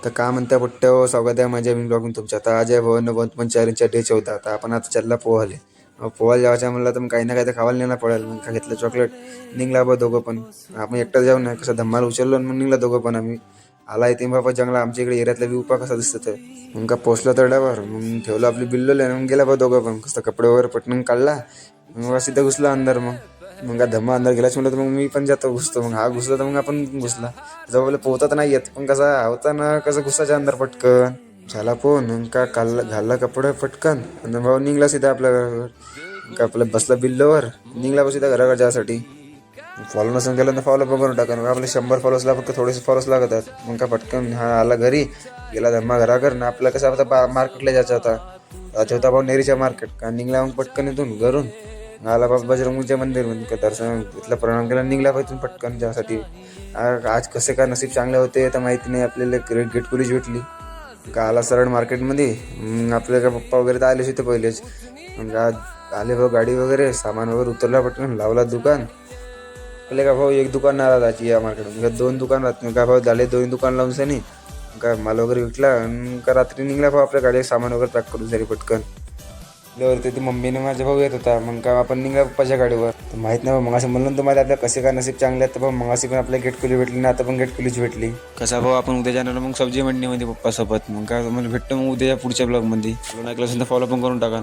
तर का म्हणता पट्ट्या स्वागत आहे माझ्या मी ब्लॉगिंग तुमच्या. आता आज आहे भवन पंचायतीच्या डे 14. आता आपण आता चालला पोहाले. पोहायला जायचं म्हणलं तर मग काही ना काही तर खावायला नेला पडेल. मग का घेतलं चॉकलेट. निघला बा दोघं पण. आपण एकटं जाऊन नाही कसं धम्माला उचललो आणि मग निघला दोघं पण आम्ही. आला येते बाबा जंगला आमच्या इकडे एरियातला व्ह्यू पा कसा दिसतं ते. मग का पोचला तड्यावर मग ठेवलं आपली बिल्लो आणि मग गेला बा दोघं पण. कसं कपडे वगैरे पटकन काढला मग सीधा घुसला अंदर. मग धम्मा अंदर गेलाच म्हटलं तर मग मी पण जातो घुसतो. मग हा घुसला तर मग आपण घुसला. जवळ पोहता नाही येत पण कसा होता ना कसं घुसाच्या अंदर पटकन झाला पोहून का घालला कपडे पटकन आणि भाऊ निघला सीधा आपल्या घरावर. का आपलं बसला बिल्लोवर निघला बस सीधा घराकडे जायसाठी. फॉलो नसून गेलं तर फॉलो बघून टाका. मग आपले 100 फॉलोसला फक्त थोडेसे फॉलोस लागतात. मग का पटकन हा आला घरी गेला धम्मा घराकर ना. आपलं कसं आता मार्केटला जायचं होता भाऊ नेरीच्या मार्केट का निघला. मग पटकन इथून घरून आला बाबा बजरंगच्या मंदिरमध्ये का दर्शन घेतलं प्रणाम केला निघला पाहिजे पटकन त्यासाठी. आज कसे काय नसीब चांगले होते तर माहिती नाही. आपल्याला गेट पोलीस भेटली का आला सरळ मार्केटमध्ये. आपल्या का पप्पा वगैरे तर आलेच होते पहिलेच. मग आले भाऊ गाडी वगैरे सामान वगैरे उतरला पटकन लावला दुकान. आपले का भाऊ एक दुकान नाही राहत या मार्केटमध्ये 2 दुकान राहत का भाऊ झाले 2 दुकान लावून सनी का माल वगैरे विकला आणि का रात्री निघला भाऊ आपल्या गाडी सामान वगैरे पॅक करून झाली पटकन. वरती ती मम्मीने माझा भाऊ येत होता. मग का आपण निघा पप्पाच्या गाडीवर. तर माहीत नाही मग असं म्हणून तुम्हाला आपल्या कसे काय नसीब चांगले आहेत. तर मग मगाशी पण आपल्या गेट कुली भेटली ना आता पण गेट कुलीच भेटली. कसा भाऊ आपण उद्या जाणार मग सब्जी मंडीमध्ये पप्पासोबत. मग काय तुम्हाला भेटतो मग उद्या पुढच्या ब्लॉगमध्ये. ऐकलं असेल तर फॉलो पण करून टाका.